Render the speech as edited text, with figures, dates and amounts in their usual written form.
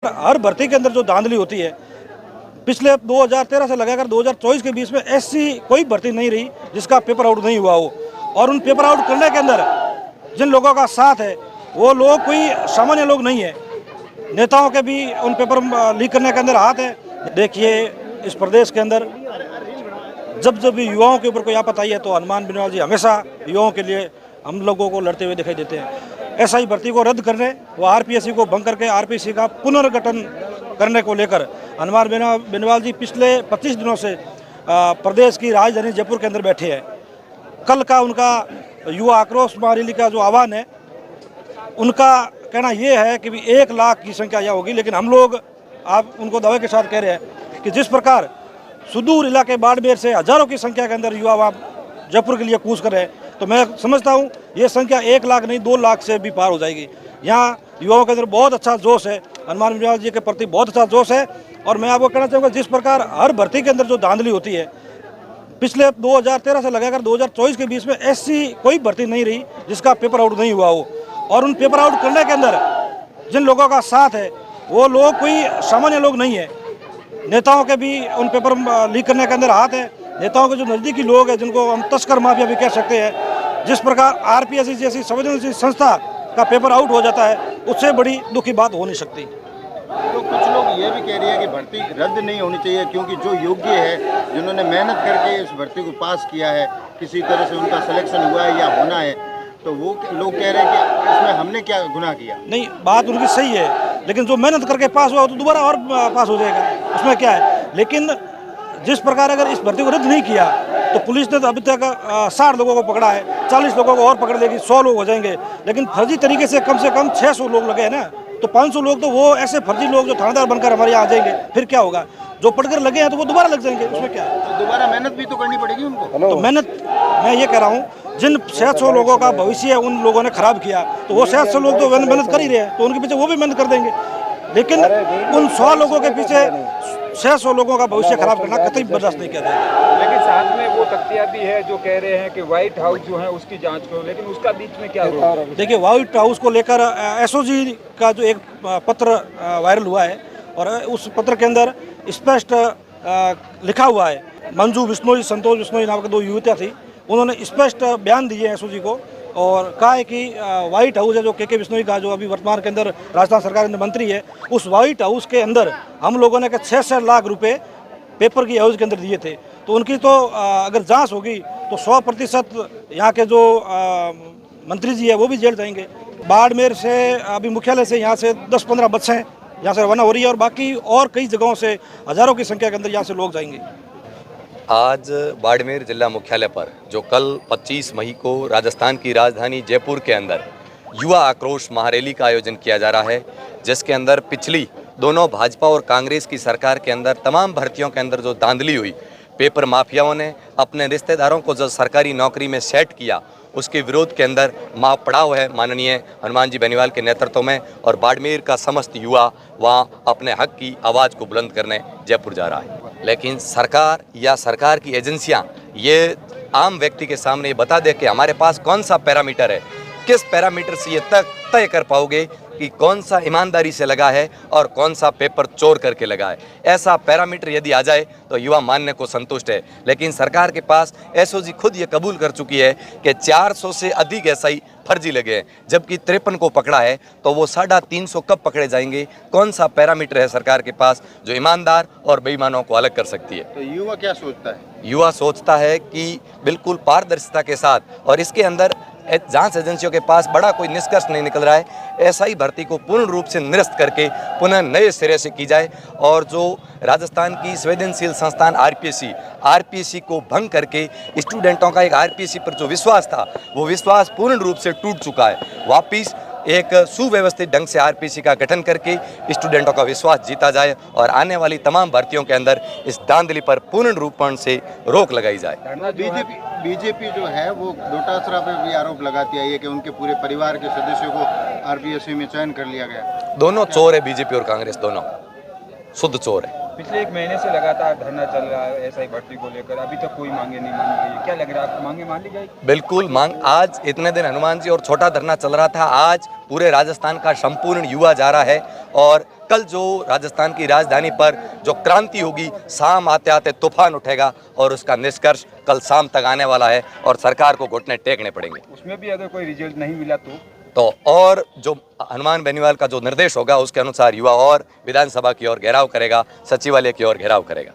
हर भर्ती के अंदर जो धांधली होती है, पिछले 2013 से लगाकर 2024 के बीच में ऐसी कोई भर्ती नहीं रही जिसका पेपर आउट नहीं हुआ हो। और उन पेपर आउट करने के अंदर जिन लोगों का साथ है वो लोग कोई सामान्य लोग नहीं है। नेताओं के भी उन पेपर लीक करने के अंदर हाथ है। देखिए, इस प्रदेश के अंदर जब जब भी युवाओं के ऊपर कोई आपत्ति आई है तो हनुमान बेनीवाल जी हमेशा युवाओं के लिए हम लोगों को लड़ते हुए दिखाई देते हैं। एसआई भर्ती को रद्द करने व आरपीएससी को भंग करके आरपीएससी का पुनर्गठन करने को लेकर हनुमान बेनीवाल जी पिछले 25 दिनों से प्रदेश की राजधानी जयपुर के अंदर बैठे हैं। कल का उनका युवा आक्रोश महारैली का जो आह्वान है, उनका कहना यह है कि भी 1 लाख की संख्या यह होगी। लेकिन हम लोग आप उनको दावे के साथ कह रहे हैं कि जिस प्रकार सुदूर इलाके बाड़मेर से हजारों की संख्या के अंदर युवा वहाँ जयपुर के लिए कूच कर रहे हैं, तो मैं समझता हूँ ये संख्या 1 लाख नहीं 2 लाख से भी पार हो जाएगी। यहाँ युवाओं के अंदर बहुत अच्छा जोश है, हनुमान बेनीवाल जी के प्रति बहुत अच्छा जोश है। और मैं आपको कहना चाहूँगा, जिस प्रकार हर भर्ती के अंदर जो धांधली होती है, पिछले 2013 से लगाकर 2024 के बीच में ऐसी कोई भर्ती नहीं रही जिसका पेपर आउट नहीं हुआ हो। और उन पेपर आउट करने के अंदर जिन लोगों का साथ है वो लोग कोई सामान्य लोग नहीं है। नेताओं के भी उन पेपर लीक करने के अंदर हाथ है। नेताओं के जो नज़दीकी लोग हैं, जिनको हम तस्कर माफिया भी कह सकते हैं, जिस प्रकार आरपीएससी जैसी संवेदनशील संस्था का पेपर आउट हो जाता है, उससे बड़ी दुखी बात हो नहीं सकती। तो कुछ लोग ये भी कह रहे हैं कि भर्ती रद्द नहीं होनी चाहिए, क्योंकि जो योग्य है, जिन्होंने मेहनत करके इस भर्ती को पास किया है, किसी तरह से उनका सिलेक्शन हुआ है या होना है, तो वो लोग कह रहे हैं कि इसमें हमने क्या गुनाह किया। नहीं, बात उनकी सही है, लेकिन जो मेहनत करके पास हुआ तो दोबारा और पास हो जाएगा, उसमें क्या है। लेकिन जिस प्रकार अगर इस भर्ती को रद्द नहीं किया तो पुलिस ने तो अभी तक 60 लोगों को पकड़ा है, 40 लोगों को और पकड़ लेगी, 100 लोग हो जाएंगे। लेकिन फर्जी तरीके से कम 600 लोग लगे हैं ना, तो 500 लोग तो वो ऐसे फर्जी लोग जो थानेदार बनकर हमारे यहाँ आ जाएंगे, फिर क्या होगा। जो पढ़कर लगे हैं तो वो दोबारा लग जाएंगे, उसमें क्या है। तो दोबारा मेहनत भी तो करनी पड़ेगी उनको। तो मेहनत, मैं ये कह रहा हूँ, जिन 600 लोगों का भविष्य है उन लोगों ने खराब किया, तो वो 600 लोग तो मेहनत कर ही रहे हैं, तो उनके पीछे वो भी मेहनत कर देंगे। लेकिन उन 100 लोगों के पीछे 600 लोगों का भविष्य खराब करना कतई बर्दाश्त नहीं किया जाएगा। लेकिन साथ में वो तख्तियां भी है जो कह रहे हैं कि व्हाइट हाउस जो है उसकी जांच करो, लेकिन उसका बीच में क्या रोक। देखिए, व्हाइट हाउस को लेकर एसओजी का जो एक पत्र वायरल हुआ है, और उस पत्र के अंदर स्पष्ट लिखा हुआ है, मंजू बिश्नोई, संतोष बिश्नोई नाम की 2 युवतियाँ थी, उन्होंने स्पष्ट बयान दिए हैं एसओजी को, और कहा है कि व्हाइट हाउस है जो के बिश्नोई का, जो अभी वर्तमान के अंदर राजस्थान सरकार के अंदर मंत्री है, उस व्हाइट हाउस के अंदर हम लोगों ने 6 लाख रुपए पेपर की एवज के अंदर दिए थे। तो उनकी तो अगर जांच होगी तो 100% यहाँ के जो मंत्री जी है वो भी जेल जाएंगे। बाड़मेर से अभी मुख्यालय से यहाँ से 10-15 बसें यहाँ से रवाना हो रही है, और बाकी और कई जगहों से हज़ारों की संख्या के अंदर यहाँ से लोग जाएंगे। आज बाड़मेर जिला मुख्यालय पर जो कल 25 मई को राजस्थान की राजधानी जयपुर के अंदर युवा आक्रोश महारैली का आयोजन किया जा रहा है, जिसके अंदर पिछली दोनों भाजपा और कांग्रेस की सरकार के अंदर तमाम भर्तियों के अंदर जो धांधली हुई, पेपर माफियाओं ने अपने रिश्तेदारों को जो सरकारी नौकरी में सेट किया, उसके विरोध के अंदर महापड़ाव है माननीय हनुमान जी बेनीवाल के नेतृत्व में, और बाड़मेर का समस्त युवा वहाँ अपने हक की आवाज़ को बुलंद करने जयपुर जा रहा है। लेकिन सरकार या सरकार की एजेंसियाँ ये आम व्यक्ति के सामने बता दे कि हमारे पास कौन सा पैरामीटर है, किस पैरामीटर से ये तय कर पाओगे कि कौन सा ईमानदारी से लगा है और कौन सा पेपर चोर करके लगा है। ऐसा पैरामीटर यदि आ जाए तो युवा मानने को संतुष्ट है। लेकिन सरकार के पास एसओजी खुद ये कबूल कर चुकी है कि 400 से अधिक एसआई फर्जी लगे हैं, जबकि 53 को पकड़ा है, तो वो 350 कब पकड़े जाएंगे। कौन सा पैरामीटर है सरकार के पास जो ईमानदार और बेईमानों को अलग कर सकती है। तो युवा क्या सोचता है? युवा सोचता है कि बिल्कुल पारदर्शिता के साथ, और इसके अंदर जांच एजेंसियों के पास बड़ा कोई निष्कर्ष नहीं निकल रहा है, एसआई भर्ती को पूर्ण रूप से निरस्त करके पुनः नए सिरे से की जाए, और जो राजस्थान की संवेदनशील संस्थान आरपीएससी को भंग करके स्टूडेंटों का एक आरपीएससी पर जो विश्वास था, वो विश्वास पूर्ण रूप से टूट चुका है। वापिस एक सुव्यवस्थित ढंग से आरपीएससी का गठन करके स्टूडेंटों का विश्वास जीता जाए, और आने वाली तमाम भर्तियों के अंदर इस धांधली पर पूर्ण रूप से रोक लगाई जाए। बीजेपी जो है वो डोटासरा पे भी आरोप लगाती है कि उनके पूरे परिवार के सदस्यों को आरपीएससी में चयन कर लिया गया। दोनों चोर है, बीजेपी और कांग्रेस दोनों शुद्ध चोर है। पिछले 1 महीने से लगातार धरना चल रहा है एसआई भर्ती को लेकर, अभी तक कोई मांगे नहीं मानी गई। क्या लग रहा है आपको, मांगे मान ली जाएगी? बिल्कुल मांग, आज इतने दिन हनुमान जी और छोटा धरना चल रहा था, आज पूरे राजस्थान का संपूर्ण युवा जा रहा है, और कल जो राजस्थान की राजधानी पर जो क्रांति होगी, शाम आते आते तूफान उठेगा और उसका निष्कर्ष कल शाम तक आने वाला है और सरकार को घुटने टेकने पड़ेंगे। उसमें भी अगर कोई रिजल्ट नहीं मिला तो और जो हनुमान बेनीवाल का जो निर्देश होगा उसके अनुसार युवा और विधानसभा की ओर घेराव करेगा, सचिवालय की ओर घेराव करेगा।